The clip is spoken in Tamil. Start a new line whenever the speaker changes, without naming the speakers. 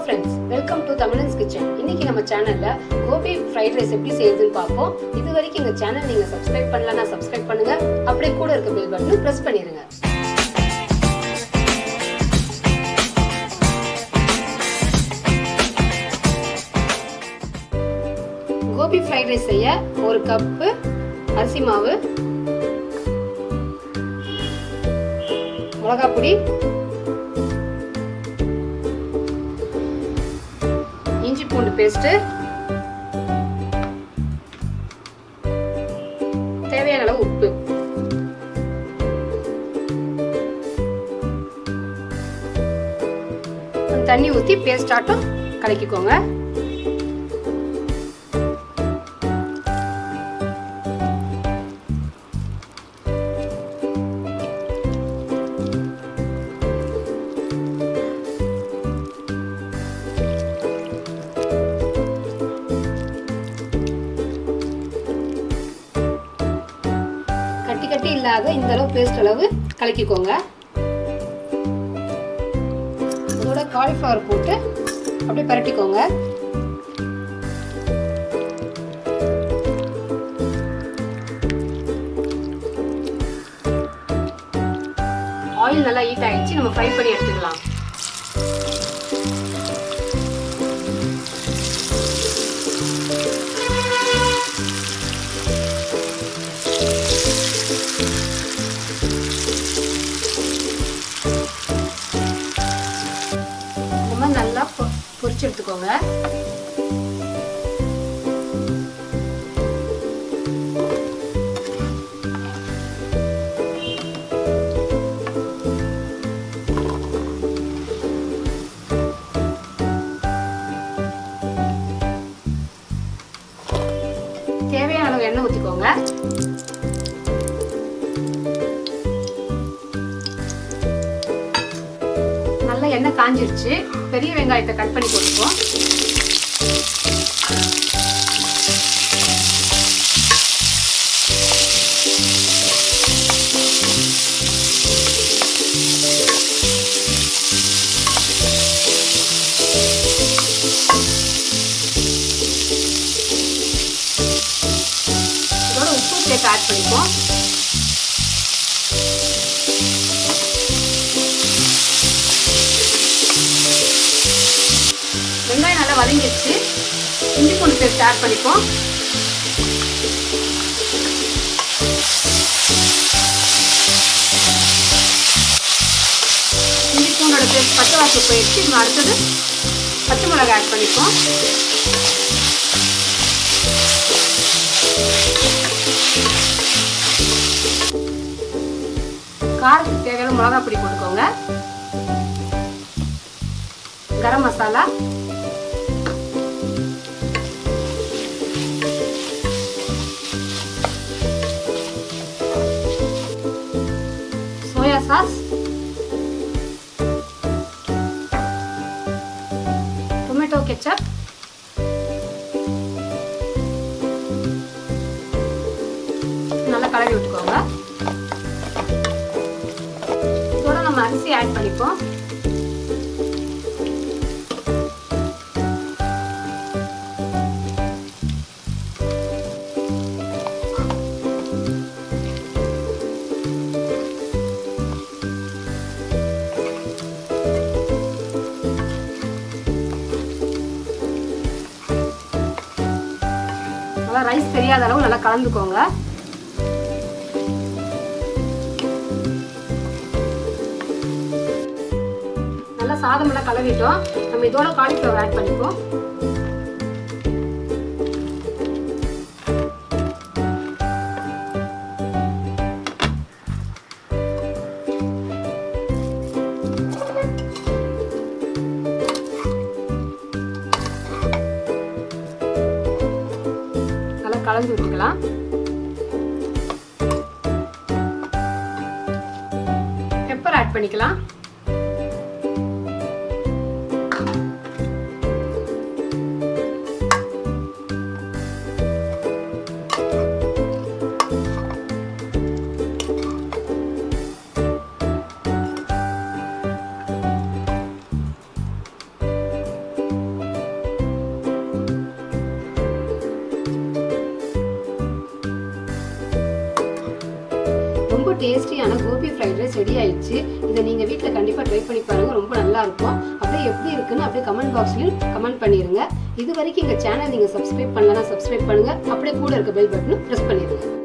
Friends, welcome to Tamizhan sKitchen. இன்னைக்கு நம்ம சேனல்ல கோபி ஃப்ரைட் ரைஸ் எப்படி செய்யுதுன்னு பார்ப்போம். இது வரைக்கும் எங்க சேனல் நீங்க சப்ஸ்கிரைப் பண்ணலனா சப்ஸ்கிரைப் பண்ணுங்க. அப்படியே கூட இருக்க பெல் பட்டனை பிரஸ் பண்ணிருங்க. கோபி ஃப்ரைட் ரைஸ் செய்ய ஒரு கப் அரிசி மாவு, மிளகாய் பொடி, இஞ்சி பூண்டு பேஸ்ட், தேவையான அளவு உப்பு, தண்ணி ஊற்றி பேஸ்ட் ஆட்டம் கலக்கிக்கோங்க. கட்டி இல்லாத இந்த அளவு பேஸ்ட் அளவு கலக்கிக்கோங்க. அதோட காலிஃப்ளவர் போட்டு அப்படியே பரட்டிக்கோங்க. ஆயில் நல்லா ஹீட் ஆயிடுச்சு, நம்ம ஃப்ரை பண்ணி எடுத்துக்கலாம். நல்லா பொரிச்சு எடுத்துக்கோங்க. தேவையான அளவு எண்ணெய் ஊற்றிக்கோங்க. நல்லா எண்ணெய் காஞ்சிருச்சு. பெரிய வெங்காயத்தை கட் பண்ணி போட்டுப்போம். இதோட உப்பு சேர்த்து ஆட் பண்ணிப்போம். வெங்காயம் நல்லா வதங்கிடுச்சு. இஞ்சி பூண்டு பேஸ்ட் ஆட் பண்ணிப்போம். இஞ்சி பூண்டோட பேஸ்ட் பச்சை வாசனை போயிடுச்சு. நம்ம அடுத்தது பச்சை மிளகாய் ஆட் பண்ணிப்போம். காரத்துக்கு தேவையான மிளகாய் பொடி போட்டுக்கோங்க. Garam masala, soya sauce, tomato ketchup, நல்லா கலரி விட்டுக்கோங்க. இதோட நம்ம அரிசி ஆட் பண்ணிப்போம். ரைஸ் தெரியாத அளவு நல்லா கலந்துக்கோங்க. நல்லா சாதம் எல்லாம் கலவிட்டோம். நம்ம இதோட காலிஃப்ளவர் ஆட் பண்ணிப்போம். கலந்து விட்டுக்கலாம். பெப்பர் ஆட் பண்ணிக்கலாம். ரொம்ப டேஸ்டியான கோபி ஃப்ரைட் ரைஸ் ரெடி ஆயிடுச்சு. இதை நீங்க வீட்டில் கண்டிப்பா ட்ரை பண்ணி பாருங்க, ரொம்ப நல்லா இருக்கும். அப்படியே எப்படி இருக்குன்னு அப்படியே கமெண்ட் பாக்ஸ்லயும் கமெண்ட் பண்ணிருங்க. இது வரைக்கும் எங்க சேனல் நீங்க சப்ஸ்கிரைப் பண்ணலன்னா சப்ஸ்கிரைப் பண்ணுங்க. அப்படியே கூட இருக்க பெல் பட்டனும் பிரஸ் பண்ணிடுங்க.